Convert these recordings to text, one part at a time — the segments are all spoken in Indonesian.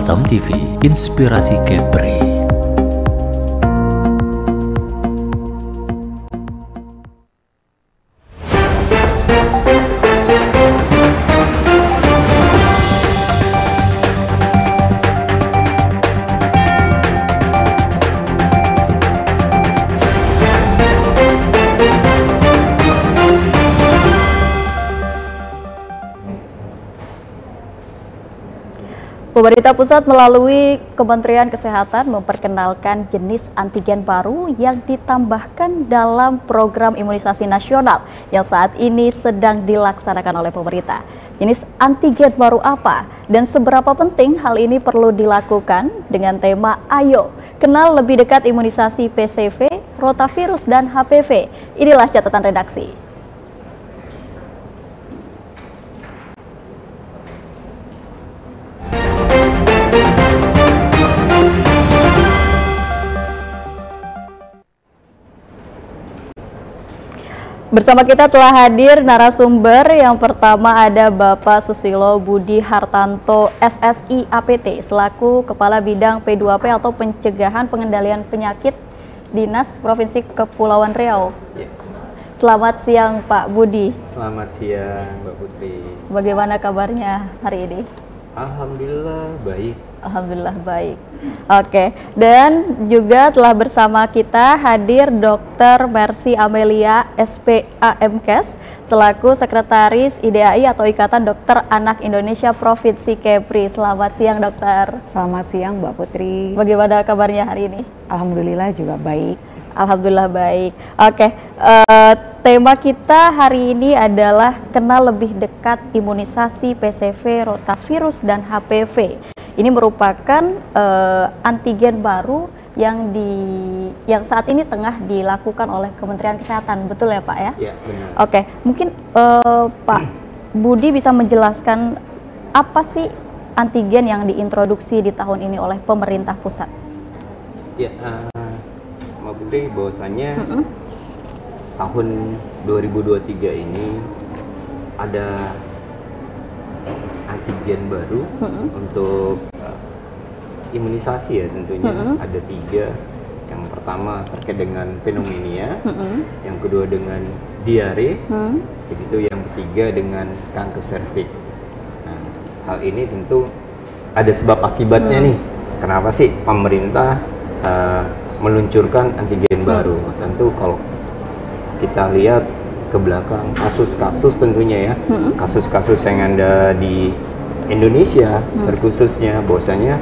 Batam TV, Inspirasi Kepri. Pemerintah pusat melalui Kementerian Kesehatan memperkenalkan jenis antigen baru yang ditambahkan dalam program imunisasi nasional yang saat ini sedang dilaksanakan oleh pemerintah. Jenis antigen baru apa dan seberapa penting hal ini perlu dilakukan dengan tema Ayo Kenal Lebih Dekat Imunisasi PCV, Rotavirus, dan HPV. Inilah catatan redaksi. Bersama kita telah hadir narasumber. Yang pertama ada Bapak Susilo Budi Hartanto, SSI APT, selaku Kepala Bidang P2P atau Pencegahan Pengendalian Penyakit Dinas Provinsi Kepulauan Riau. Ya. Selamat siang Pak Budi. Selamat siang Mbak Putri. Bagaimana kabarnya hari ini? Alhamdulillah baik. Alhamdulillah baik. Oke, dan juga telah bersama kita hadir Dr. Mercy Amelia, SPAMKes, selaku Sekretaris IDAI atau Ikatan Dokter Anak Indonesia Provinsi Kepri. Selamat siang dokter. Selamat siang Mbak Putri. Bagaimana kabarnya hari ini? Alhamdulillah juga baik. Alhamdulillah baik. Oke, tema kita hari ini adalah kenal lebih dekat imunisasi PCV, rotavirus, dan HPV. Ini merupakan antigen baru yang saat ini tengah dilakukan oleh Kementerian Kesehatan, betul ya Pak ya? Iya, benar. Oke, mungkin Pak Budi bisa menjelaskan apa sih antigen yang diintroduksi di tahun ini oleh pemerintah pusat? Ya, Mbak Putri, bahwasannya tahun 2023 ini ada antigen baru untuk imunisasi ya tentunya. Ada 3. Yang pertama terkait dengan pneumonia, yang kedua dengan diare, begitu yang ketiga dengan kanker serviks. Nah, hal ini tentu ada sebab akibatnya nih. Kenapa sih pemerintah meluncurkan antigen baru? Tentu kalau kita lihat ke belakang kasus-kasus tentunya ya, kasus-kasus yang ada di Indonesia terkhususnya, bahwasanya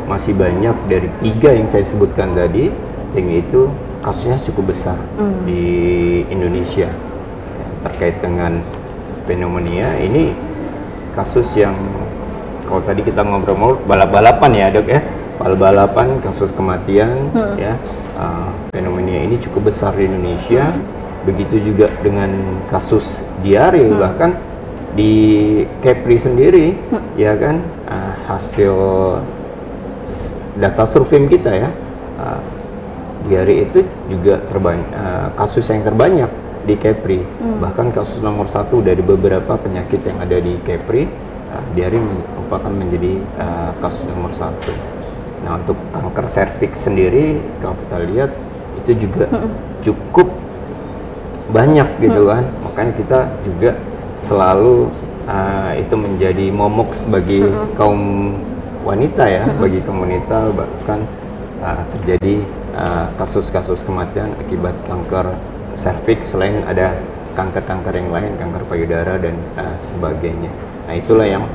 masih banyak dari 3 yang saya sebutkan tadi, yang itu kasusnya cukup besar di Indonesia ya, terkait dengan pneumonia. Ini kasus yang kalau tadi kita ngobrol-ngobrol balap-balapan ya dok ya, balap-balapan kasus kematian ya, pneumonia ini cukup besar di Indonesia. Begitu juga dengan kasus diare, bahkan di Kepri sendiri ya kan, hasil data survei kita ya, diare itu juga kasus yang terbanyak di Kepri. Bahkan kasus nomor 1 dari beberapa penyakit yang ada di Kepri, diare merupakan menjadi kasus nomor 1. Nah, untuk kanker serviks sendiri kalau kita lihat itu juga cukup banyak gitu kan. Makanya kita juga selalu itu menjadi momok bagi kaum wanita ya, bagi kaum wanita. Bahkan terjadi kasus-kasus kematian akibat kanker serviks, selain ada kanker-kanker yang lain, kanker payudara dan sebagainya. Nah, itulah yang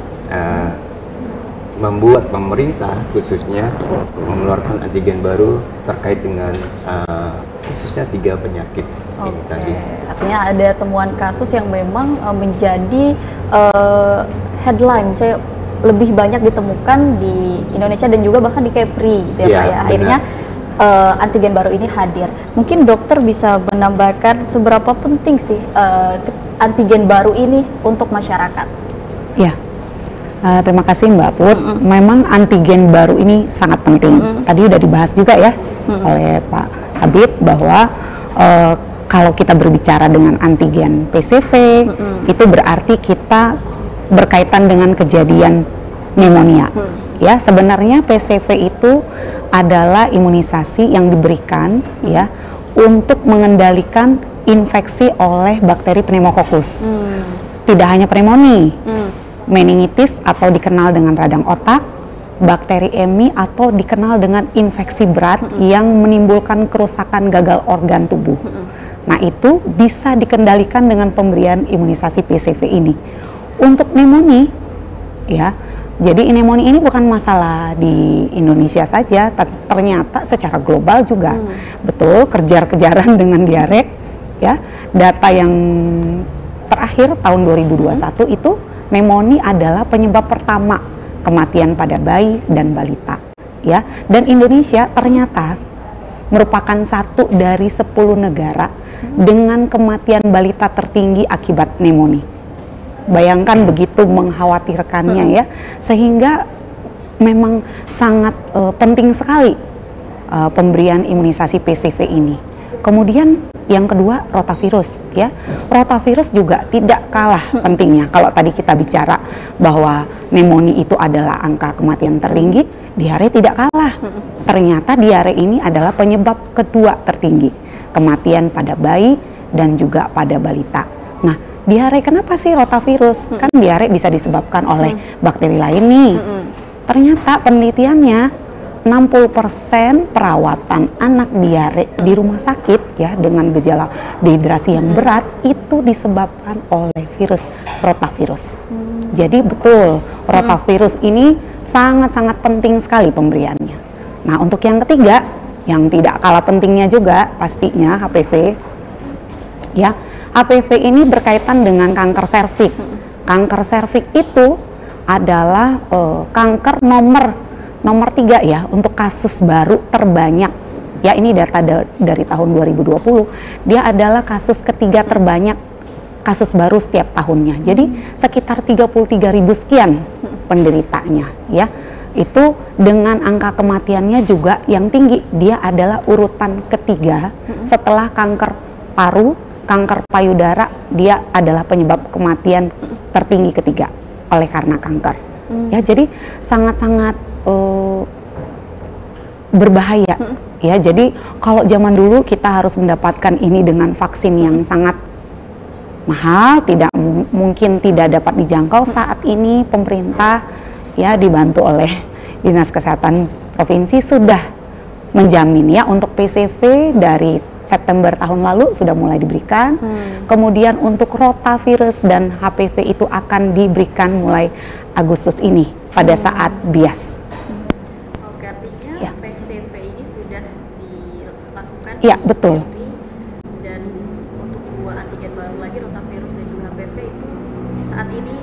membuat pemerintah khususnya mengeluarkan antigen baru terkait dengan khususnya 3 penyakit ini tadi. Artinya ada temuan kasus yang memang menjadi headline, saya lebih banyak ditemukan di Indonesia dan juga bahkan di Kepri, gitu ya Pak ya. Akhirnya antigen baru ini hadir. Mungkin dokter bisa menambahkan seberapa penting sih antigen baru ini untuk masyarakat? Ya, terima kasih Mbak Put. Memang antigen baru ini sangat penting. Tadi udah dibahas juga ya oleh Pak Habib bahwa kalau kita berbicara dengan antigen PCV, itu berarti kita berkaitan dengan kejadian pneumonia. Ya, sebenarnya PCV itu adalah imunisasi yang diberikan ya untuk mengendalikan infeksi oleh bakteri pneumococcus. Tidak hanya pneumonia, meningitis atau dikenal dengan radang otak, bakteri EMI atau dikenal dengan infeksi berat yang menimbulkan kerusakan gagal organ tubuh. Nah, itu bisa dikendalikan dengan pemberian imunisasi PCV ini. Untuk pneumonia, ya, jadi pneumonia ini bukan masalah di Indonesia saja, ternyata secara global juga. Betul, kejar-kejaran dengan diare, ya. Data yang terakhir tahun 2021 itu pneumonia adalah penyebab pertama kematian pada bayi dan balita, ya. Dan Indonesia ternyata merupakan satu dari 10 negara dengan kematian balita tertinggi akibat pneumonia. Bayangkan begitu mengkhawatirkannya ya, sehingga memang sangat penting sekali pemberian imunisasi PCV ini. Kemudian yang kedua, rotavirus ya. Rotavirus juga tidak kalah pentingnya. Kalau tadi kita bicara bahwa pneumonia itu adalah angka kematian tertinggi, diare tidak kalah. Ternyata diare ini adalah penyebab kedua tertinggi kematian pada bayi dan juga pada balita. Nah, diare kenapa sih rotavirus? Kan diare bisa disebabkan oleh bakteri lain nih. Ternyata penelitiannya 60% perawatan anak diare di rumah sakit ya dengan gejala dehidrasi yang berat itu disebabkan oleh virus rotavirus. Jadi betul, rotavirus ini sangat-sangat penting sekali pemberiannya. Nah, untuk yang ketiga, yang tidak kalah pentingnya juga pastinya HPV. Ya, HPV ini berkaitan dengan kanker serviks. Kanker serviks itu adalah kanker nomor 3 ya untuk kasus baru terbanyak. Ya, ini data dari tahun 2020. Dia adalah kasus ketiga terbanyak kasus baru setiap tahunnya. Jadi sekitar 33.000 sekian penderitanya ya. Itu dengan angka kematiannya juga yang tinggi. Dia adalah urutan ketiga setelah kanker paru, kanker payudara. Dia adalah penyebab kematian tertinggi ketiga oleh karena kanker. Ya, jadi sangat-sangat berbahaya ya. Jadi kalau zaman dulu kita harus mendapatkan ini dengan vaksin yang sangat mahal, tidak mungkin tidak dapat dijangkau. Saat ini pemerintah ya dibantu oleh Dinas Kesehatan Provinsi sudah menjamin ya untuk PCV dari September tahun lalu sudah mulai diberikan. Kemudian untuk rotavirus dan HPV itu akan diberikan mulai Agustus ini pada saat bias. Oke, artinya PCV ini sudah dilakukan. Ya, betul. Dan untuk dua antigen baru lagi, rotavirus dan juga HPV itu saat ini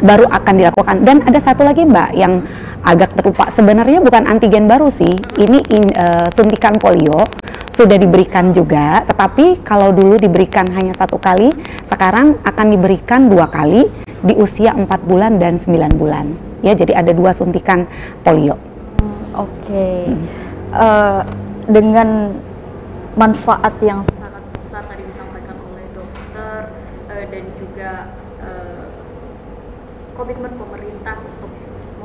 baru akan dilakukan. Dan ada satu lagi Mbak yang agak terlupa, sebenarnya bukan antigen baru sih, ini suntikan polio sudah diberikan juga, tetapi kalau dulu diberikan hanya 1 kali, sekarang akan diberikan 2 kali di usia 4 bulan dan 9 bulan. Ya, jadi ada 2 suntikan polio. Oke. Dengan manfaat yang sangat besar tadi disampaikan oleh dokter dan juga komitmen pemerintah untuk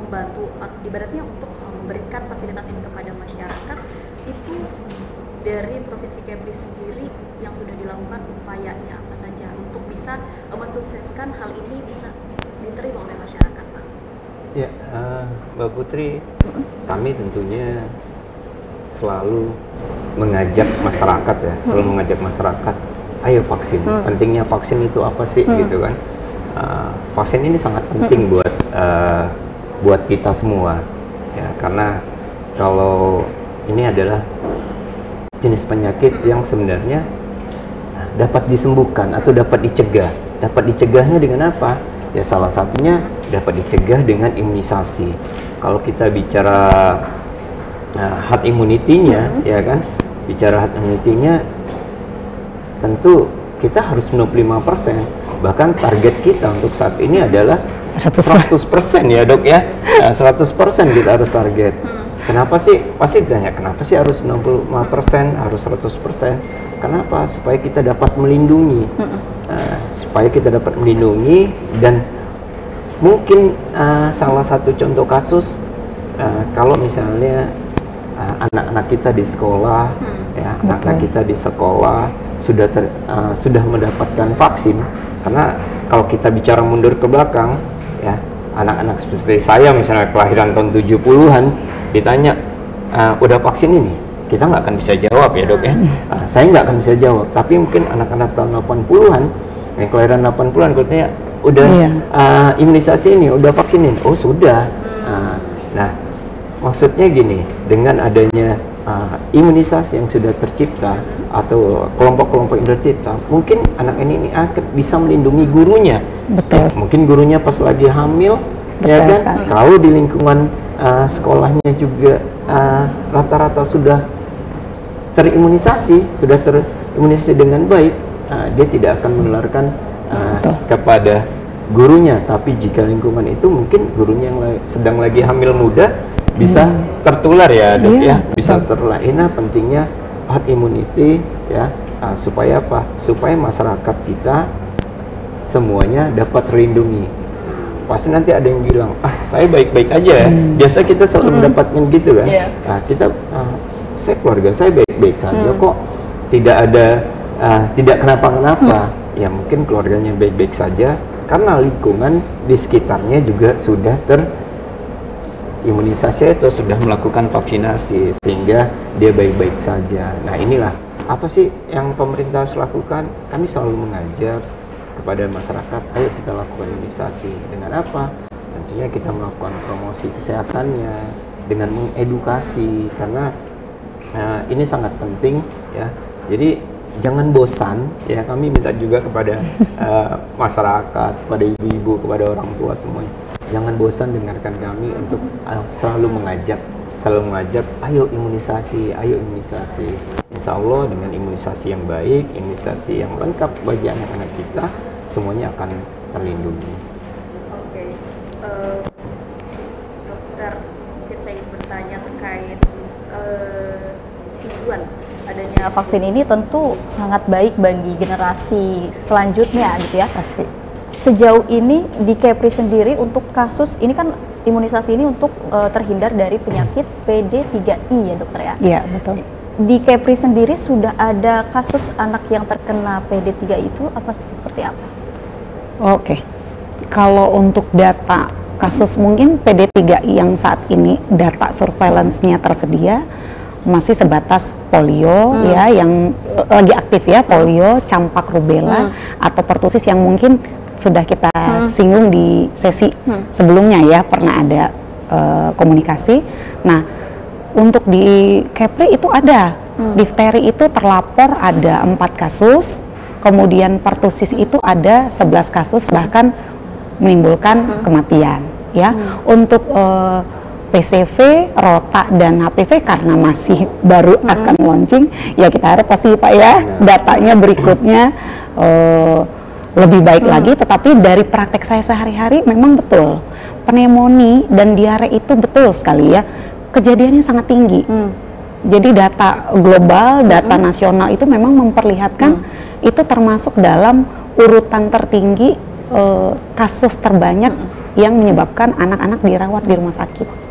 membantu, ibaratnya untuk memberikan fasilitas ini kepada masyarakat, itu dari Provinsi Kepri sendiri yang sudah dilakukan upayanya apa saja untuk bisa mensukseskan hal ini bisa diterima oleh masyarakat, Pak? Ya, Mbak Putri, kami tentunya selalu mengajak masyarakat ya, selalu mengajak masyarakat, ayo vaksin. Pentingnya vaksin itu apa sih, gitu kan? Vaksin ini sangat penting buat kita semua, ya, karena kalau ini adalah jenis penyakit yang sebenarnya dapat disembuhkan atau dapat dicegah. Dapat dicegahnya dengan apa? Ya, salah satunya dapat dicegah dengan imunisasi. Kalau kita bicara herd immunity-nya, ya kan, bicara herd immunity-nya, tentu kita harus 95%. Bahkan target kita untuk saat ini adalah 100% ya dok ya. 100% kita harus target. Kenapa sih? Pasti ditanya, kenapa sih harus 95%, harus 100%? Kenapa? Supaya kita dapat melindungi. Supaya kita dapat melindungi, dan mungkin salah satu contoh kasus kalau misalnya anak-anak kita di sekolah, ya anak-anak kita di sekolah sudah mendapatkan vaksin, karena kalau kita bicara mundur ke belakang, ya anak-anak seperti saya misalnya kelahiran tahun 70-an ditanya udah vaksin ini, kita nggak akan bisa jawab ya dok ya. Saya nggak akan bisa jawab, tapi mungkin anak-anak tahun 80-an yang kelahiran 80-an katanya udah imunisasi ini, udah vaksin ini, oh sudah. Nah maksudnya gini, dengan adanya imunisasi yang sudah tercipta atau kelompok-kelompok yang tercipta, mungkin anak ini akan bisa melindungi gurunya. Betul. Mungkin gurunya pas lagi hamil, ya kan? Sekali. Kalau di lingkungan sekolahnya juga rata-rata sudah terimunisasi dengan baik, dia tidak akan menularkan kepada gurunya. Tapi jika lingkungan itu mungkin gurunya yang sedang lagi hamil muda bisa tertular ya dok ya, bisa tertular. Ini pentingnya herd immunity ya, supaya apa? Supaya masyarakat kita semuanya dapat terlindungi. Pasti nanti ada yang bilang, saya baik-baik aja ya. Biasa kita selalu mendapatkan gitu kan. Saya keluarga saya baik-baik saja kok, tidak kenapa-kenapa. Ya mungkin keluarganya baik-baik saja karena lingkungan di sekitarnya juga sudah terimunisasi atau sudah melakukan vaksinasi, sehingga dia baik-baik saja. Nah inilah apa sih yang pemerintah harus lakukan? Kami selalu mengajak kepada masyarakat, ayo kita lakukan imunisasi. Dengan apa? Tentunya kita melakukan promosi kesehatannya dengan mengedukasi, karena ini sangat penting ya. Jadi jangan bosan ya, kami minta juga kepada masyarakat, kepada ibu-ibu, kepada orang tua semuanya, jangan bosan dengarkan kami untuk selalu mengajak, ayo imunisasi, ayo imunisasi. Insya Allah dengan imunisasi yang baik, imunisasi yang lengkap bagi anak-anak kita, semuanya akan terlindungi. Oke, dokter, mungkin saya ingin bertanya terkait tujuan adanya vaksin ini tentu sangat baik bagi generasi selanjutnya gitu ya pasti. Sejauh ini di Kepri sendiri untuk kasus ini kan imunisasi ini untuk terhindar dari penyakit PD3I ya dokter ya? Iya betul. Di Kepri sendiri sudah ada kasus anak yang terkena PD3I itu apa seperti apa? Oke, kalau untuk data kasus mungkin PD3I yang saat ini data surveillance-nya tersedia masih sebatas polio ya, yang lagi aktif ya, polio, campak rubella atau pertusis yang mungkin sudah kita singgung di sesi sebelumnya ya, pernah ada komunikasi. Nah untuk di Kepri itu ada difteri itu terlapor ada 4 kasus, kemudian pertusis itu ada 11 kasus bahkan menimbulkan kematian ya. Untuk PCV, Rota, dan HPV karena masih baru akan launching, ya kita harap pasti Pak ya datanya berikutnya lebih baik lagi. Tetapi dari praktek saya sehari-hari memang betul pneumonia dan diare itu betul sekali ya, kejadiannya sangat tinggi. Jadi data global, data nasional itu memang memperlihatkan itu termasuk dalam urutan tertinggi kasus terbanyak yang menyebabkan anak-anak dirawat di rumah sakit.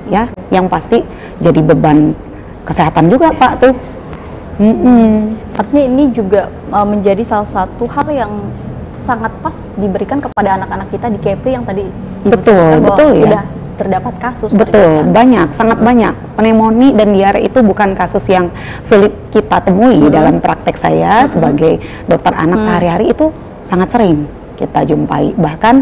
Ya, yang pasti jadi beban kesehatan juga Pak tuh. Artinya ini juga menjadi salah satu hal yang sangat pas diberikan kepada anak-anak kita di Kepri yang tadi betul sudah terdapat kasus. Betul, banyak, sangat banyak. Pneumonia dan diare itu bukan kasus yang sulit kita temui dalam praktek saya sebagai dokter anak sehari-hari, itu sangat sering kita jumpai. Bahkan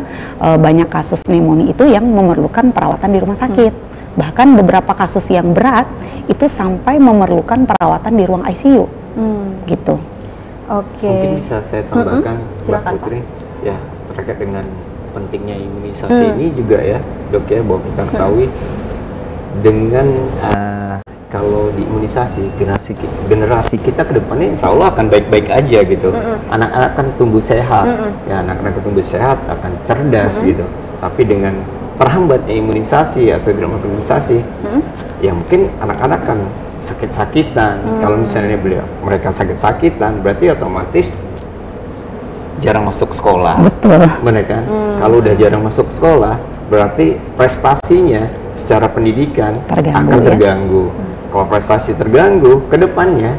banyak kasus pneumonia itu yang memerlukan perawatan di rumah sakit. Bahkan beberapa kasus yang berat itu sampai memerlukan perawatan di ruang ICU, gitu. Oke. Mungkin bisa saya tambahkan, Mbak Putri, ya terkait dengan pentingnya imunisasi ini juga ya, dok ya, bahwa kita ketahui dengan kalau diimunisasi generasi kita ke depannya insya Allah akan baik-baik aja gitu. Anak-anak kan tumbuh sehat, ya anak-anak tumbuh sehat akan cerdas gitu. Tapi dengan terhambatnya imunisasi atau tidak imunisasi, ya mungkin anak-anak kan sakit-sakitan. Kalau misalnya mereka sakit-sakitan, berarti otomatis jarang masuk sekolah. Betul. Benar kan? Kalau udah jarang masuk sekolah, berarti prestasinya secara pendidikan Terganggu, akan ya? terganggu. Kalau prestasi terganggu, ke depannya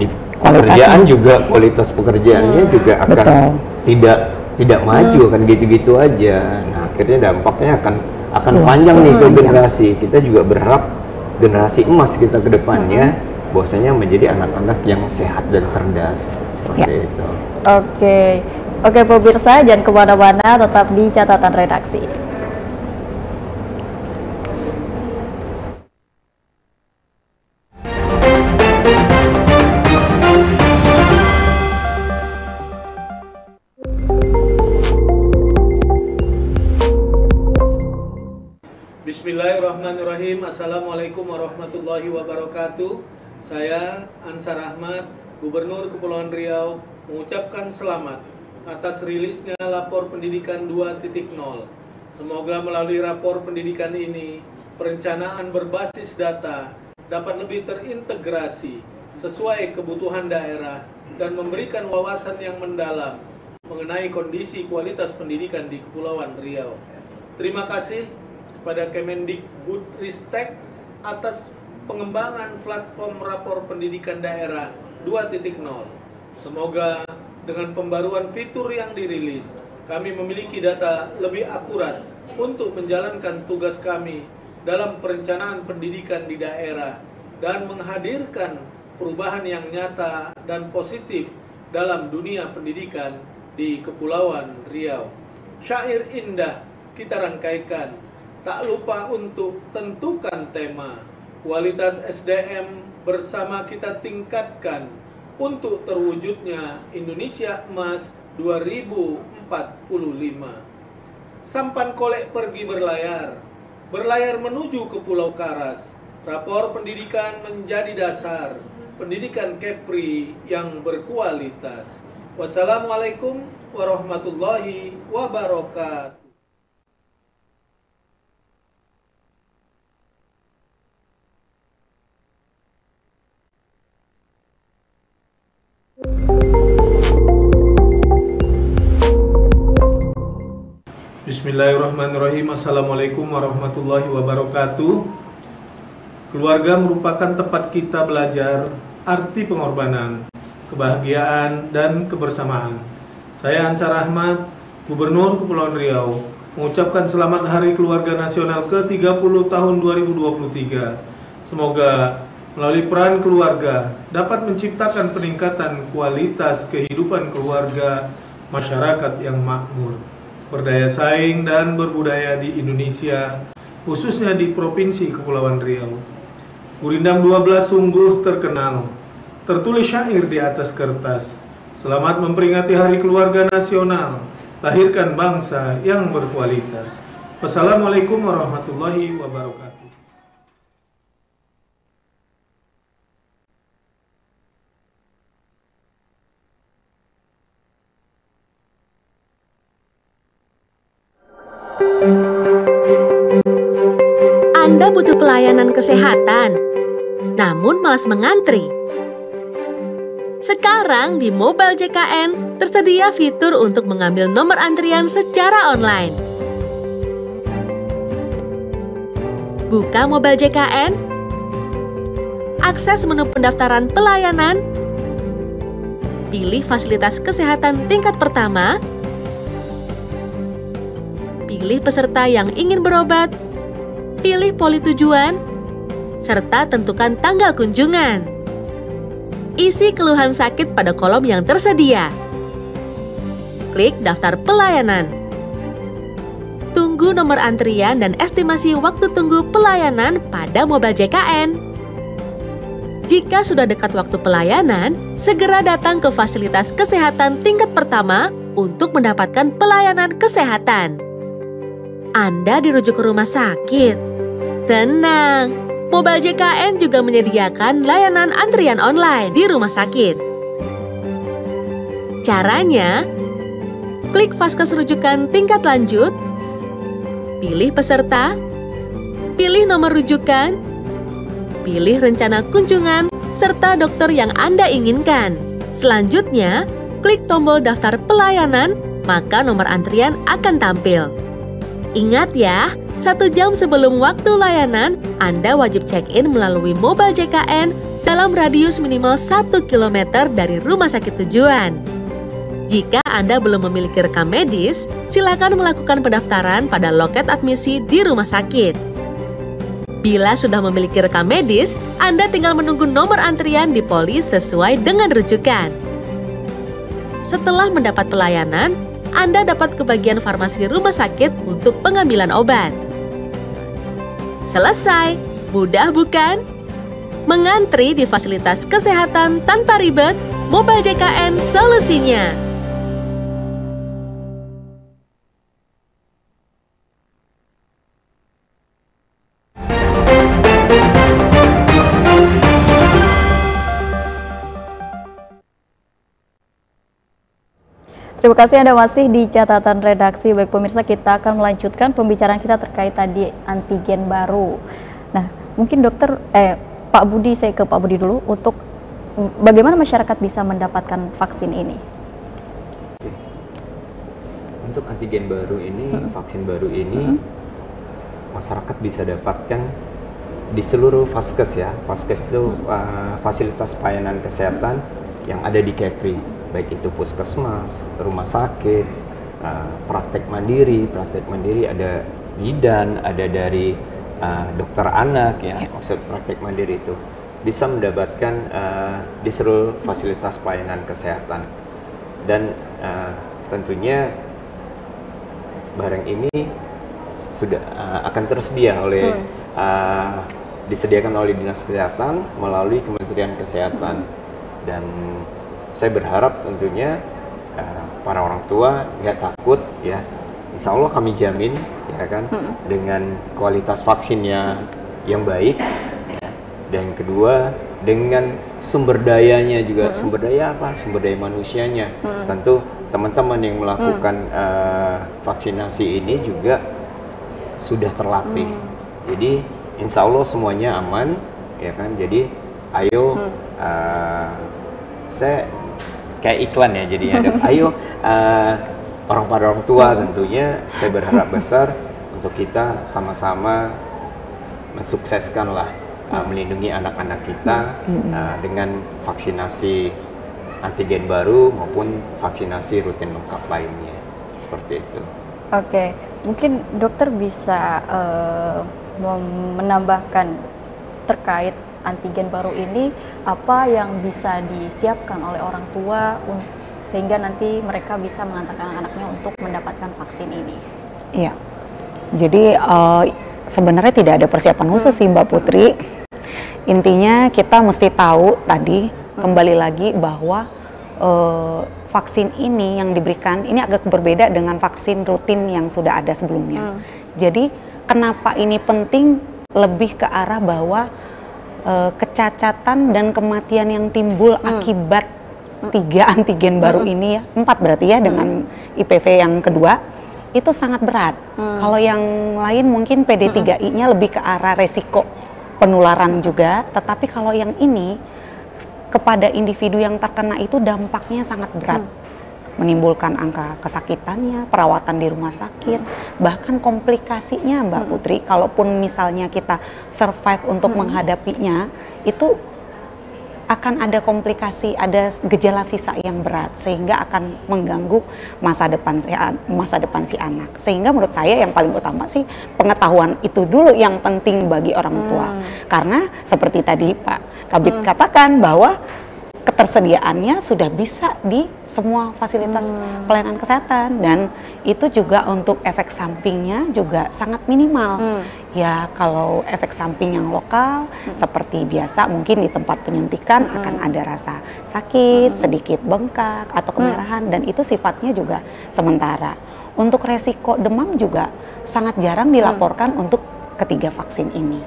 di Kualitasnya. pekerjaan juga kualitas pekerjaannya juga akan Betul. tidak maju, akan gitu-gitu aja. Nah, akhirnya dampaknya akan Luas, panjang nih ke panjang. generasi. Kita juga berharap generasi emas kita ke depannya bahwasanya menjadi anak-anak yang sehat dan cerdas seperti itu. Oke pemirsa, jangan kemana-mana, tetap di catatan redaksi. Bismillahirrahmanirrahim. Assalamualaikum warahmatullahi wabarakatuh. Saya Ansar Ahmad, Gubernur Kepulauan Riau, mengucapkan selamat atas rilisnya Lapor Pendidikan 2.0. Semoga melalui rapor pendidikan ini, perencanaan berbasis data dapat lebih terintegrasi sesuai kebutuhan daerah dan memberikan wawasan yang mendalam mengenai kondisi kualitas pendidikan di Kepulauan Riau. Terima kasih kepada Kemendikbudristek atas pengembangan platform rapor pendidikan daerah 2.0. Semoga dengan pembaruan fitur yang dirilis, kami memiliki data lebih akurat untuk menjalankan tugas kami dalam perencanaan pendidikan di daerah dan menghadirkan perubahan yang nyata dan positif dalam dunia pendidikan di Kepulauan Riau. Syair indah kita rangkaikan, tak lupa untuk tentukan tema. Kualitas SDM bersama kita tingkatkan untuk terwujudnya Indonesia Emas 2045. Sampan kolek pergi berlayar menuju ke Pulau Karas. Rapor pendidikan menjadi dasar pendidikan Kepri yang berkualitas. Wassalamualaikum warahmatullahi wabarakatuh. Bismillahirrahmanirrahim. Assalamualaikum warahmatullahi wabarakatuh. Keluarga merupakan tempat kita belajar arti pengorbanan, kebahagiaan, dan kebersamaan. Saya Ansar Ahmad, Gubernur Kepulauan Riau, mengucapkan selamat Hari Keluarga Nasional ke-30 tahun 2023. Semoga melalui peran keluarga dapat menciptakan peningkatan kualitas kehidupan keluarga masyarakat yang makmur, berdaya saing dan berbudaya di Indonesia, khususnya di Provinsi Kepulauan Riau. Gurindam 12 sungguh terkenal, tertulis syair di atas kertas. Selamat memperingati Hari Keluarga Nasional, lahirkan bangsa yang berkualitas. Wassalamualaikum warahmatullahi wabarakatuh. Anda butuh pelayanan kesehatan, namun malas mengantri. Sekarang di Mobile JKN tersedia fitur untuk mengambil nomor antrian secara online. Buka Mobile JKN, akses menu pendaftaran pelayanan, pilih fasilitas kesehatan tingkat pertama, pilih peserta yang ingin berobat, pilih poli tujuan, serta tentukan tanggal kunjungan. Isi keluhan sakit pada kolom yang tersedia. Klik daftar pelayanan. Tunggu nomor antrian dan estimasi waktu tunggu pelayanan pada Mobile JKN. Jika sudah dekat waktu pelayanan, segera datang ke fasilitas kesehatan tingkat pertama untuk mendapatkan pelayanan kesehatan. Anda dirujuk ke rumah sakit. Tenang, Mobile JKN juga menyediakan layanan antrian online di rumah sakit. Caranya, klik Vaskes rujukan tingkat lanjut, pilih peserta, pilih nomor rujukan, pilih rencana kunjungan, serta dokter yang Anda inginkan. Selanjutnya, klik tombol daftar pelayanan, maka nomor antrian akan tampil. Ingat ya, 1 jam sebelum waktu layanan, Anda wajib check-in melalui Mobile JKN dalam radius minimal 1 km dari rumah sakit tujuan. Jika Anda belum memiliki rekam medis, silakan melakukan pendaftaran pada loket admisi di rumah sakit. Bila sudah memiliki rekam medis, Anda tinggal menunggu nomor antrian di poli sesuai dengan rujukan. Setelah mendapat pelayanan, Anda dapat ke bagian farmasi rumah sakit untuk pengambilan obat. Selesai, mudah bukan? Mengantri di fasilitas kesehatan tanpa ribet, Mobile JKN solusinya. Terima kasih Anda masih di catatan redaksi. Baik pemirsa, kita akan melanjutkan pembicaraan kita terkait tadi antigen baru. Nah, mungkin Pak Budi, saya ke Pak Budi dulu untuk bagaimana masyarakat bisa mendapatkan vaksin ini. Untuk antigen baru ini, vaksin baru ini, masyarakat bisa dapatkan di seluruh Vaskes ya. Vaskes itu fasilitas pelayanan kesehatan yang ada di Kepri. Baik itu puskesmas, rumah sakit, praktek mandiri ada bidan, ada dari dokter anak ya, maksud praktek mandiri itu bisa mendapatkan di seluruh fasilitas pelayanan kesehatan. Dan tentunya barang ini sudah akan tersedia oleh disediakan oleh Dinas Kesehatan melalui Kementerian Kesehatan. Dan saya berharap tentunya para orang tua nggak takut ya, insya Allah kami jamin ya kan, dengan kualitas vaksinnya yang baik ya. Dan kedua dengan sumber dayanya juga, sumber daya manusianya. Tentu teman-teman yang melakukan vaksinasi ini juga sudah terlatih, jadi insya Allah semuanya aman ya kan. Jadi ayo saya kayak iklan ya jadinya. Ayo orang tua tentunya saya berharap besar untuk kita sama-sama mensukseskan lah melindungi anak-anak kita dengan vaksinasi antigen baru maupun vaksinasi rutin lengkap lainnya, seperti itu. Oke, mungkin dokter bisa menambahkan terkait antigen baru ini, apa yang bisa disiapkan oleh orang tua sehingga nanti mereka bisa mengantarkan anak-anaknya untuk mendapatkan vaksin ini? Iya, jadi sebenarnya tidak ada persiapan khusus sih Mbak Putri. Intinya kita mesti tahu tadi kembali lagi bahwa vaksin ini yang diberikan ini agak berbeda dengan vaksin rutin yang sudah ada sebelumnya. Jadi kenapa ini penting, lebih ke arah bahwa kecacatan dan kematian yang timbul akibat 3 antigen baru ini ya, 4 berarti ya dengan IPV yang kedua, itu sangat berat. Kalau yang lain mungkin PD3I-nya lebih ke arah resiko penularan juga, tetapi kalau yang ini kepada individu yang terkena itu dampaknya sangat berat. Menimbulkan angka kesakitannya, perawatan di rumah sakit, bahkan komplikasinya Mbak Putri, kalaupun misalnya kita survive untuk menghadapinya, itu akan ada komplikasi, ada gejala sisa yang berat, sehingga akan mengganggu masa depan si anak. Sehingga menurut saya yang paling utama sih pengetahuan itu dulu yang penting bagi orang tua. Karena seperti tadi Pak Kabid katakan bahwa ketersediaannya sudah bisa di semua fasilitas pelayanan kesehatan, dan itu juga untuk efek sampingnya juga sangat minimal. Ya kalau efek samping yang lokal seperti biasa mungkin di tempat penyuntikan akan ada rasa sakit, sedikit bengkak atau kemerahan, dan itu sifatnya juga sementara. Untuk resiko demam juga sangat jarang dilaporkan untuk ketiga vaksin ini.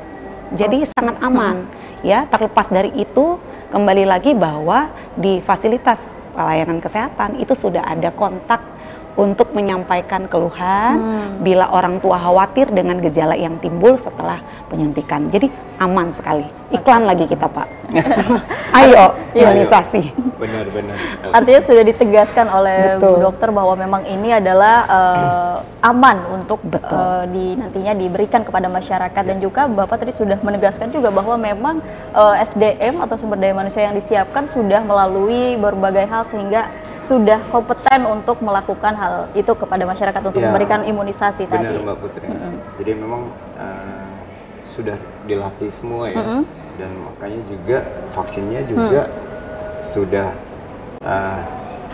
Jadi sangat aman. Ya, terlepas dari itu, kembali lagi bahwa di fasilitas pelayanan kesehatan itu sudah ada kontak untuk menyampaikan keluhan bila orang tua khawatir dengan gejala yang timbul setelah penyuntikan. Jadi aman sekali. Iklan lagi kita, Pak. Ayo, imunisasi. Benar-benar. Artinya sudah ditegaskan oleh Bu Dokter bahwa memang ini adalah aman untuk nantinya diberikan kepada masyarakat, dan juga Bapak tadi sudah menegaskan juga bahwa memang SDM atau sumber daya manusia yang disiapkan sudah melalui berbagai hal sehingga sudah kompeten untuk melakukan hal itu kepada masyarakat untuk memberikan imunisasi tadi. Benar Mbak Putri. Jadi memang sudah dilatih semua ya, dan makanya juga vaksinnya juga sudah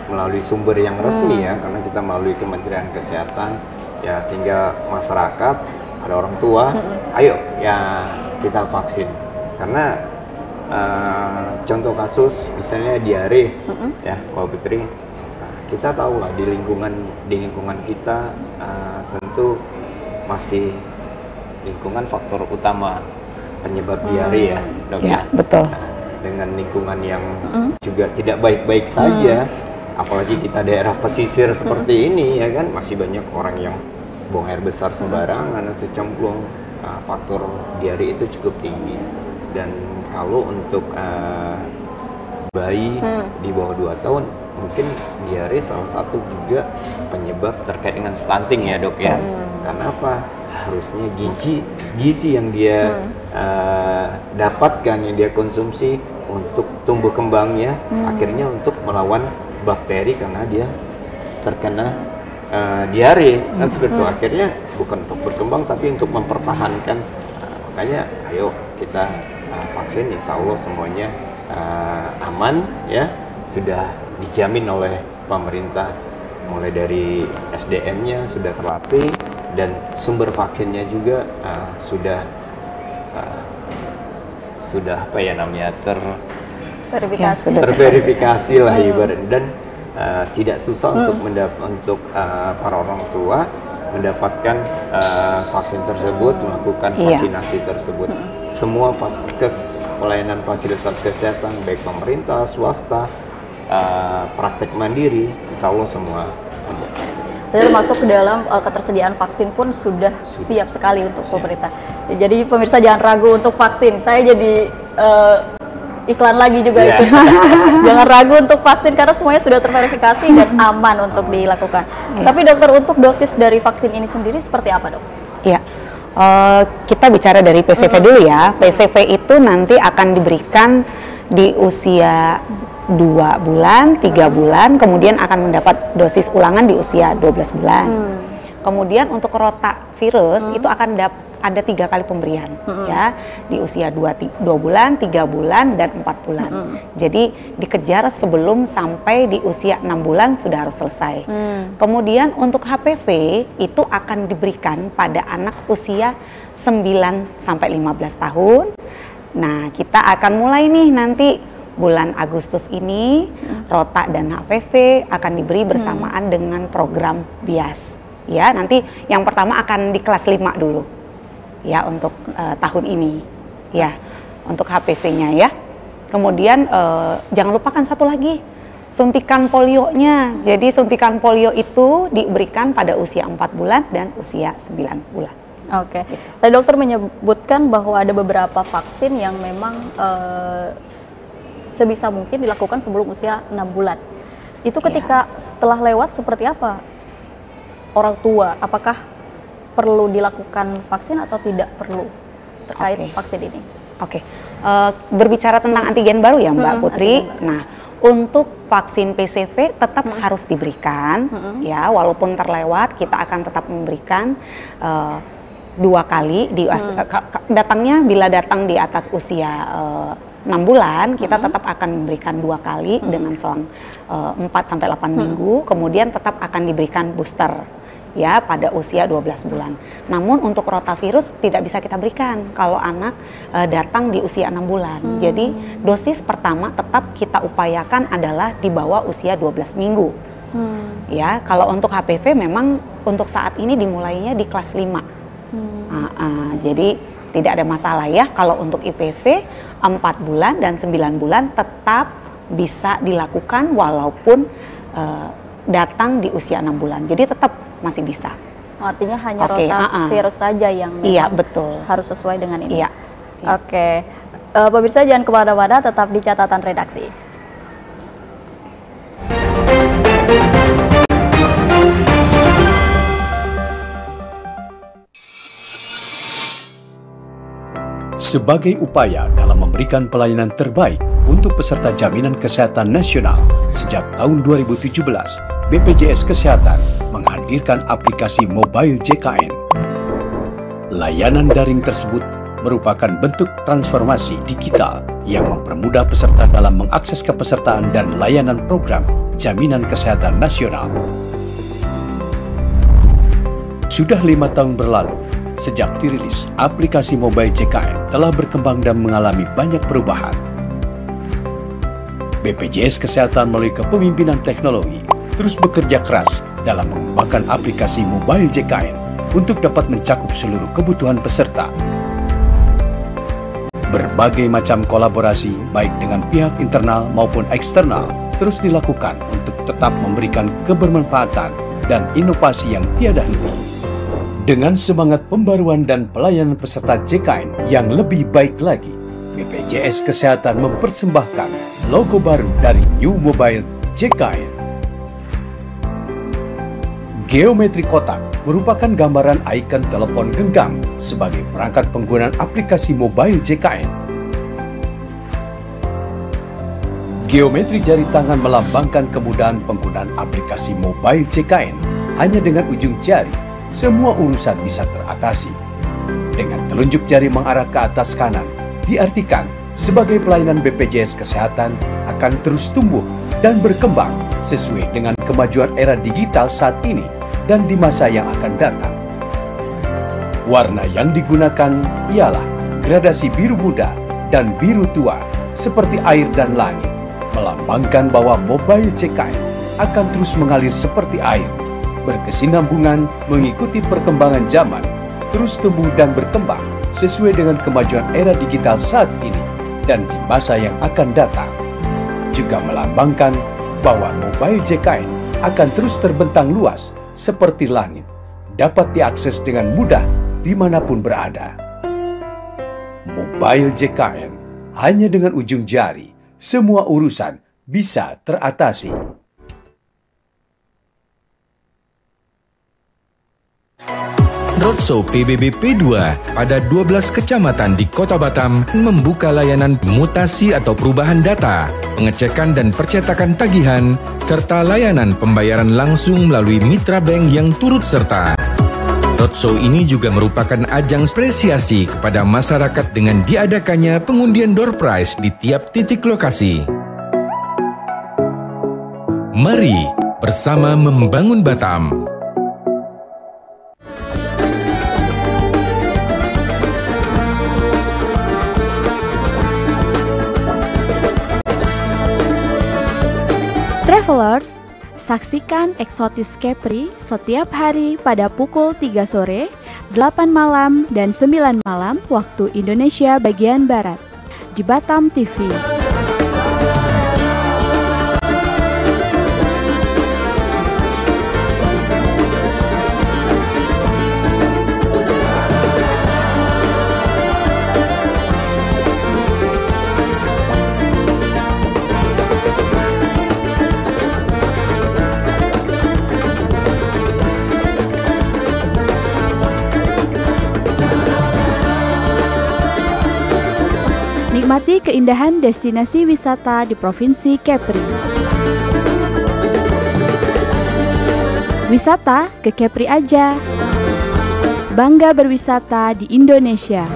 melalui sumber yang resmi ya, karena kita melalui Kementerian Kesehatan ya, tinggal masyarakat, ada orang tua, ayo ya kita vaksin. Karena contoh kasus misalnya diare ya Mbak Putri, kita tahu lah di lingkungan kita tentu masih lingkungan faktor utama penyebab diare ya, Dok ya. Betul. Dengan lingkungan yang juga tidak baik-baik saja, apalagi kita daerah pesisir seperti ini ya kan, masih banyak orang yang buang air besar sembarangan atau cemplung, faktor diare itu cukup tinggi. Dan kalau untuk bayi di bawah 2 tahun, mungkin diare salah satu juga penyebab terkait dengan stunting ya Dok ya. Karena apa? Harusnya gizi yang dia dapatkan, yang dia konsumsi untuk tumbuh kembangnya, akhirnya untuk melawan bakteri karena dia terkena diare kan seperti itu. Akhirnya bukan untuk berkembang tapi untuk mempertahankan. Makanya ayo kita vaksin, insya Allah semuanya aman ya, sudah dijamin oleh pemerintah, mulai dari SDM-nya sudah terlatih dan sumber vaksinnya juga sudah apa ya namanya, terverifikasi lah ibarat, dan tidak susah untuk para orang tua mendapatkan vaksin tersebut, melakukan vaksinasi tersebut. Semua vaskes, pelayanan fasilitas kesehatan baik pemerintah, swasta, praktek mandiri, insya Allah semua. Jadi masuk ke dalam ketersediaan vaksin pun sudah siap sekali untuk pemerintah. Jadi pemirsa jangan ragu untuk vaksin. Saya jadi iklan lagi juga itu. Jangan ragu untuk vaksin karena semuanya sudah terverifikasi dan aman untuk dilakukan. Tapi dokter, untuk dosis dari vaksin ini sendiri seperti apa, Dok? Iya. Kita bicara dari PCV dulu ya. PCV itu nanti akan diberikan di usia 2 bulan, 3 bulan, kemudian akan mendapat dosis ulangan di usia 12 bulan. Kemudian untuk rotavirus itu akan ada 3 kali pemberian ya, di usia 2 bulan, 3 bulan, dan 4 bulan. Jadi dikejar sebelum sampai di usia 6 bulan sudah harus selesai. Kemudian untuk HPV itu akan diberikan pada anak usia 9 sampai 15 tahun. Nah, kita akan mulai nih nanti bulan Agustus ini, Rota dan HPV akan diberi bersamaan dengan program BIAS. Ya, nanti yang pertama akan di kelas 5 dulu. Ya, untuk tahun ini. Ya, untuk HPV-nya ya. Kemudian jangan lupakan satu lagi, suntikan polionya. Jadi suntikan polio itu diberikan pada usia 4 bulan dan usia 9 bulan. Oke. Tadi dokter menyebutkan bahwa ada beberapa vaksin yang memang sebisa mungkin dilakukan sebelum usia 6 bulan. Itu ketika setelah lewat seperti apa? Orang tua, apakah perlu dilakukan vaksin atau tidak perlu terkait vaksin ini? Berbicara tentang antigen baru ya Mbak Putri. Nah, untuk vaksin PCV tetap harus diberikan ya, walaupun terlewat kita akan tetap memberikan 2 kali datangnya bila datang di atas usia 6 bulan, kita tetap akan memberikan 2 kali dengan selang 4-8 minggu, kemudian tetap akan diberikan booster ya pada usia 12 bulan. Namun untuk rotavirus tidak bisa kita berikan kalau anak datang di usia 6 bulan. Jadi dosis pertama tetap kita upayakan adalah di bawah usia 12 minggu. Ya, kalau untuk HPV memang untuk saat ini dimulainya di kelas 5. Jadi tidak ada masalah ya. Kalau untuk IPV 4 bulan dan 9 bulan tetap bisa dilakukan walaupun datang di usia 6 bulan. Jadi tetap masih bisa. Artinya hanya rotavirus saja yang betul. harus sesuai dengan ini. Iya. Oke. Pemirsa jangan kemana-mana, tetap di catatan redaksi. Sebagai upaya dalam memberikan pelayanan terbaik untuk peserta Jaminan Kesehatan Nasional sejak tahun 2017, BPJS Kesehatan menghadirkan aplikasi Mobile JKN. Layanan daring tersebut merupakan bentuk transformasi digital yang mempermudah peserta dalam mengakses kepesertaan dan layanan program Jaminan Kesehatan Nasional. Sudah 5 tahun berlalu, sejak dirilis, aplikasi Mobile JKN telah berkembang dan mengalami banyak perubahan. BPJS Kesehatan melalui kepemimpinan teknologi terus bekerja keras dalam mengembangkan aplikasi Mobile JKN untuk dapat mencakup seluruh kebutuhan peserta. Berbagai macam kolaborasi baik dengan pihak internal maupun eksternal terus dilakukan untuk tetap memberikan kebermanfaatan dan inovasi yang tiada henti. Dengan semangat pembaruan dan pelayanan peserta JKN yang lebih baik lagi, BPJS Kesehatan mempersembahkan logo baru dari New Mobile JKN. Geometri kotak merupakan gambaran ikon telepon genggam sebagai perangkat penggunaan aplikasi Mobile JKN. Geometri jari tangan melambangkan kemudahan penggunaan aplikasi Mobile JKN. Hanya dengan ujung jari, semua urusan bisa teratasi. Dengan telunjuk jari mengarah ke atas kanan, diartikan sebagai pelayanan BPJS Kesehatan akan terus tumbuh dan berkembang sesuai dengan kemajuan era digital saat ini dan di masa yang akan datang. Warna yang digunakan ialah gradasi biru muda dan biru tua seperti air dan langit, melambangkan bahwa Mobile JKN akan terus mengalir seperti air, berkesinambungan mengikuti perkembangan zaman, terus tumbuh dan berkembang sesuai dengan kemajuan era digital saat ini dan di masa yang akan datang. Juga melambangkan bahwa Mobile JKN akan terus terbentang luas seperti langit, dapat diakses dengan mudah dimanapun berada. Mobile JKN, hanya dengan ujung jari, semua urusan bisa teratasi. Roadshow PBB P2 pada 12 kecamatan di Kota Batam membuka layanan mutasi atau perubahan data, pengecekan dan percetakan tagihan, serta layanan pembayaran langsung melalui mitra bank yang turut serta. Roadshow ini juga merupakan ajang apresiasi kepada masyarakat dengan diadakannya pengundian door prize di tiap titik lokasi. Mari bersama membangun Batam. Travelers, saksikan Exotis Capri setiap hari pada pukul 3 sore, 8 malam, dan 9 malam waktu Indonesia bagian Barat di Batam TV. Nikmati keindahan destinasi wisata di Provinsi Kepri. Wisata ke Kepri aja. Bangga berwisata di Indonesia.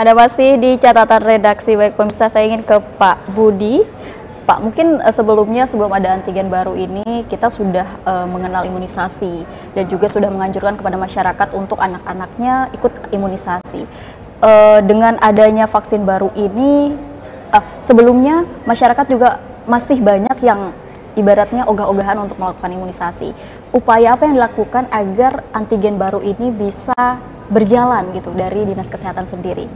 Ada masih di catatan redaksi. Baik pemirsa, saya ingin ke Pak Budi. Pak, mungkin sebelumnya, sebelum ada antigen baru ini, kita sudah mengenal imunisasi dan juga sudah menganjurkan kepada masyarakat untuk anak-anaknya ikut imunisasi. Dengan adanya vaksin baru ini, sebelumnya masyarakat juga masih banyak yang ibaratnya ogah-ogahan untuk melakukan imunisasi. Upaya apa yang dilakukan agar antigen baru ini bisa berjalan gitu dari Dinas Kesehatan sendiri?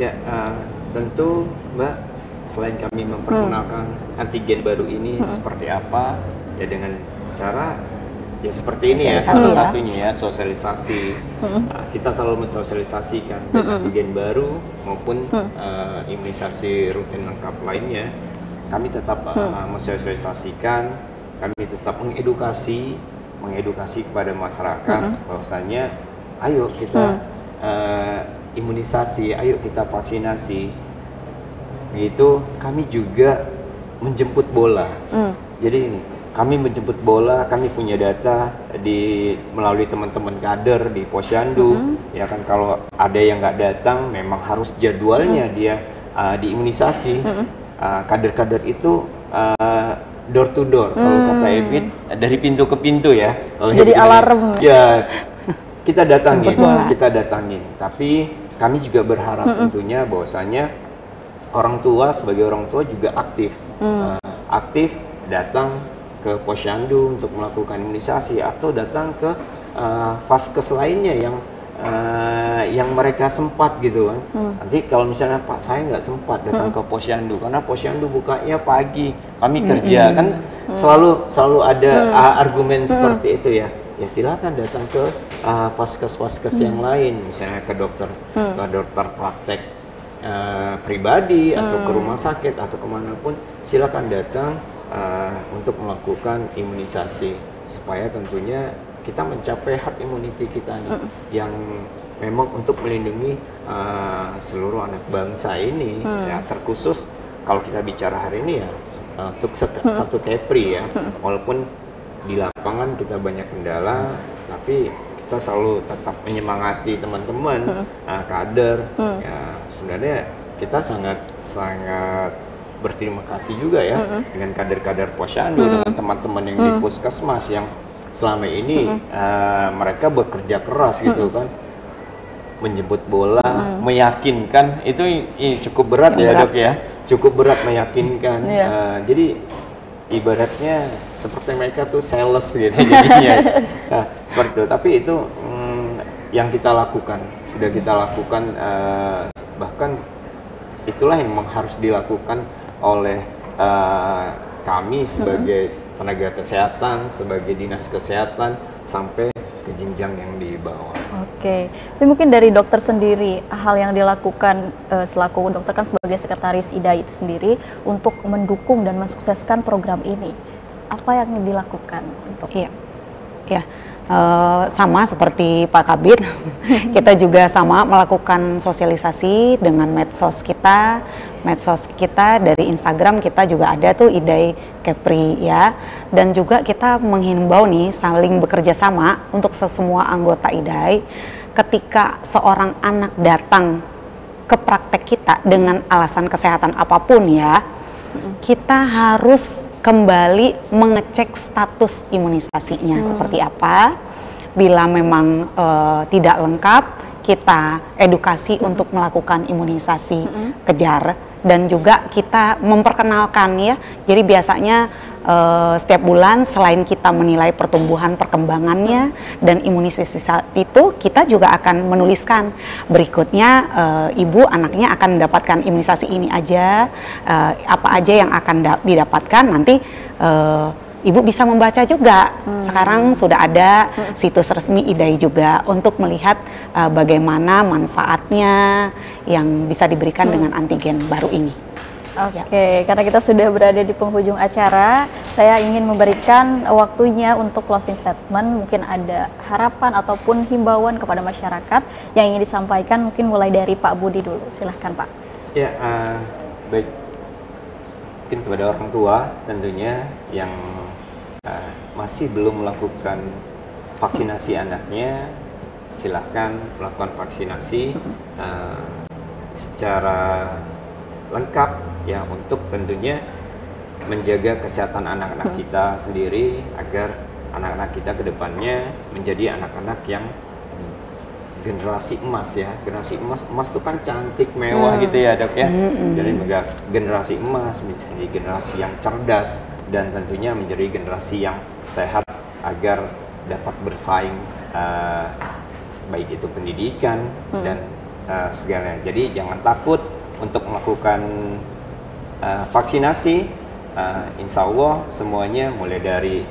Ya, tentu Mbak, selain kami memperkenalkan antigen baru ini seperti apa, ya dengan cara ya seperti ini ya, salah satunya ya sosialisasi. Kita selalu mensosialisasikan antigen baru maupun imunisasi rutin lengkap lainnya. Kami tetap mensosialisasikan, kami tetap mengedukasi kepada masyarakat bahwasanya ayo kita imunisasi, ayo kita vaksinasi. Begitu kami juga menjemput bola. Jadi kami menjemput bola, kami punya data melalui teman-teman kader di Posyandu. Ya kan, kalau ada yang nggak datang, memang harus jadwalnya dia diimunisasi. Kader-kader itu door to door, kalau kata Evin, dari pintu ke pintu ya. Kalau jadi alarm. Ya, kita datangin. Tapi kami juga berharap tentunya bahwasanya orang tua sebagai orang tua juga aktif datang ke Posyandu untuk melakukan imunisasi atau datang ke vaskes lainnya yang mereka sempat gitu kan. Nanti kalau misalnya Pak saya nggak sempat datang ke Posyandu karena Posyandu bukanya pagi, kami kerja kan, selalu ada argumen seperti itu ya. Ya silakan datang ke vaskes yang lain, misalnya ke dokter praktek pribadi atau ke rumah sakit atau kemanapun, silakan datang untuk melakukan imunisasi supaya tentunya kita mencapai herd immunity kita nih, yang memang untuk melindungi seluruh anak bangsa ini. Ya, terkhusus kalau kita bicara hari ini ya untuk satu Kepri ya, walaupun di lapangan kita banyak kendala, tapi kita selalu tetap menyemangati teman-teman kader. Ya, sebenarnya kita sangat berterima kasih juga ya dengan kader-kader Posyandu, dengan teman-teman yang di puskesmas yang selama ini mereka bekerja keras gitu kan, menjemput bola, meyakinkan, itu cukup berat ya dok ya, cukup berat meyakinkan. Jadi ibaratnya seperti mereka tuh sales gitu jadinya. Nah, seperti itu. Tapi itu yang kita lakukan, sudah kita lakukan, bahkan itulah yang harus dilakukan oleh kami sebagai tenaga kesehatan, sebagai dinas kesehatan, sampai ke jenjang yang di bawah. Oke, tapi mungkin dari dokter sendiri, hal yang dilakukan selaku dokter kan sebagai sekretaris IDAI itu sendiri untuk mendukung dan mensukseskan program ini, apa yang dilakukan untuk? Iya, sama seperti Pak Kabid, kita juga sama melakukan sosialisasi dengan medsos kita dari Instagram kita juga ada tuh IDAI Kepri ya, dan juga kita menghimbau nih saling bekerja sama untuk semua anggota IDAI. Ketika seorang anak datang ke praktek kita dengan alasan kesehatan apapun ya, kita harus kembali mengecek status imunisasinya seperti apa. Bila memang tidak lengkap, kita edukasi untuk melakukan imunisasi kejar, dan juga kita memperkenalkan ya. Jadi biasanya setiap bulan selain kita menilai pertumbuhan perkembangannya dan imunisasi itu, kita juga akan menuliskan berikutnya ibu anaknya akan mendapatkan imunisasi ini aja, apa aja yang akan didapatkan nanti. Ibu bisa membaca juga. Sekarang sudah ada situs resmi IDAI juga untuk melihat bagaimana manfaatnya yang bisa diberikan dengan antigen baru ini. Oke, karena kita sudah berada di penghujung acara, saya ingin memberikan waktunya untuk closing statement. Mungkin ada harapan ataupun himbauan kepada masyarakat yang ingin disampaikan, mungkin mulai dari Pak Budi dulu. Silahkan Pak. Ya, baik. Mungkin kepada orang tua tentunya yang masih belum melakukan vaksinasi anaknya, silahkan melakukan vaksinasi secara lengkap ya, untuk tentunya menjaga kesehatan anak-anak kita sendiri, agar anak-anak kita ke depannya menjadi anak-anak yang generasi emas ya. Generasi emas tuh kan cantik, mewah gitu ya Dok ya. Jadi generasi emas menjadi generasi yang cerdas dan tentunya menjadi generasi yang sehat agar dapat bersaing baik itu pendidikan dan segalanya. Jadi jangan takut untuk melakukan vaksinasi. Insya Allah semuanya mulai dari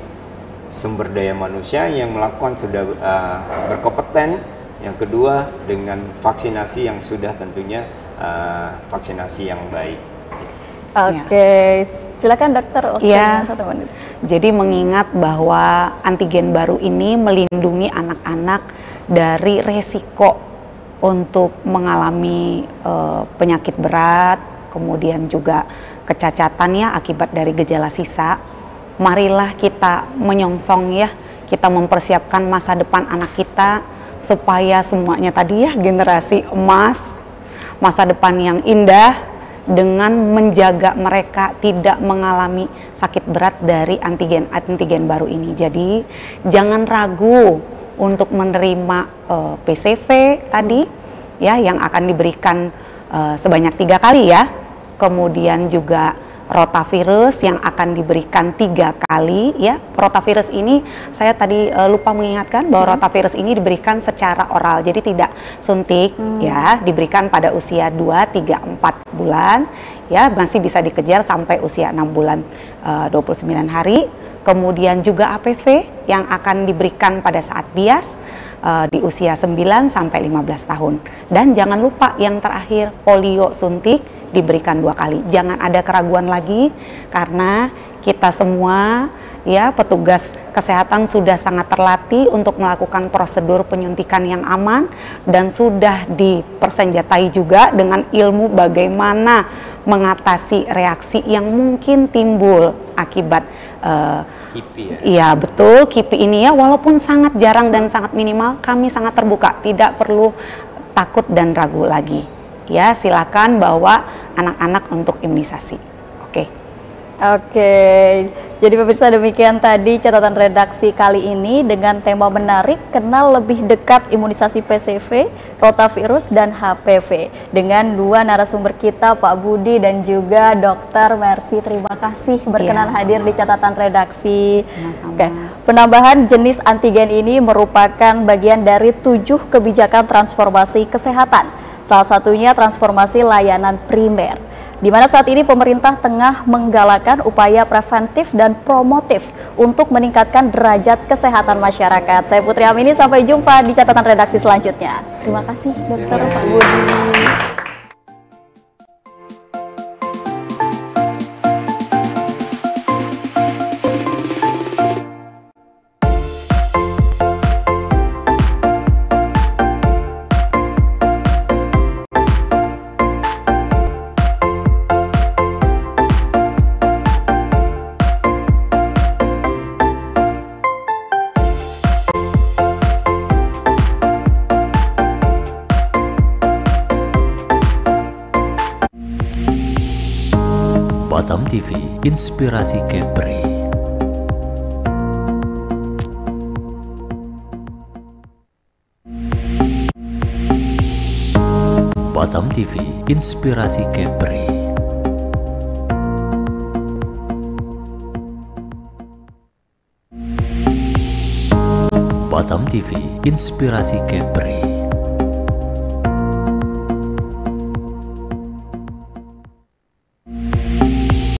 sumber daya manusia yang melakukan sudah berkompeten. Yang kedua dengan vaksinasi yang sudah tentunya vaksinasi yang baik. Oke, silakan dokter. Iya. Jadi mengingat bahwa antigen baru ini melindungi anak-anak dari resiko untuk mengalami penyakit berat, kemudian juga kecacatan ya akibat dari gejala sisa. Marilah kita menyongsong ya, kita mempersiapkan masa depan anak kita supaya semuanya tadi ya generasi emas, masa depan yang indah dengan menjaga mereka tidak mengalami sakit berat dari antigen baru ini. Jadi jangan ragu untuk menerima PCV tadi ya yang akan diberikan sebanyak 3 kali ya. Kemudian juga rotavirus yang akan diberikan 3 kali ya. Rotavirus ini saya tadi lupa mengingatkan bahwa rotavirus ini diberikan secara oral, jadi tidak suntik ya, diberikan pada usia 2, 3, 4 bulan ya, masih bisa dikejar sampai usia 6 bulan 29 hari. Kemudian juga APV yang akan diberikan pada saat bias di usia 9 sampai 15 tahun. Dan jangan lupa yang terakhir, polio suntik diberikan 2 kali. Jangan ada keraguan lagi karena kita semua ya petugas kesehatan sudah sangat terlatih untuk melakukan prosedur penyuntikan yang aman dan sudah dipersenjatai juga dengan ilmu bagaimana mengatasi reaksi yang mungkin timbul akibat KIPI ya. Iya betul, KIPI ini ya walaupun sangat jarang dan sangat minimal, kami sangat terbuka, tidak perlu takut dan ragu lagi. Ya, silakan bawa anak-anak untuk imunisasi. Oke. Jadi pemirsa, demikian tadi catatan redaksi kali ini dengan tema menarik, kenal lebih dekat imunisasi PCV, rotavirus, dan HPV. Dengan 2 narasumber kita, Pak Budi dan juga Dr. Mercy. Terima kasih berkenan hadir di catatan redaksi. Oke. Penambahan jenis antigen ini merupakan bagian dari 7 kebijakan transformasi kesehatan. Salah satunya transformasi layanan primer, di mana saat ini pemerintah tengah menggalakkan upaya preventif dan promotif untuk meningkatkan derajat kesehatan masyarakat. Saya Putri Amini, sampai jumpa di catatan redaksi selanjutnya. Terima kasih Dokter Pak Budi. Batam TV, inspirasi Kepri. Batam TV, inspirasi Kepri. Batam TV, inspirasi Kepri.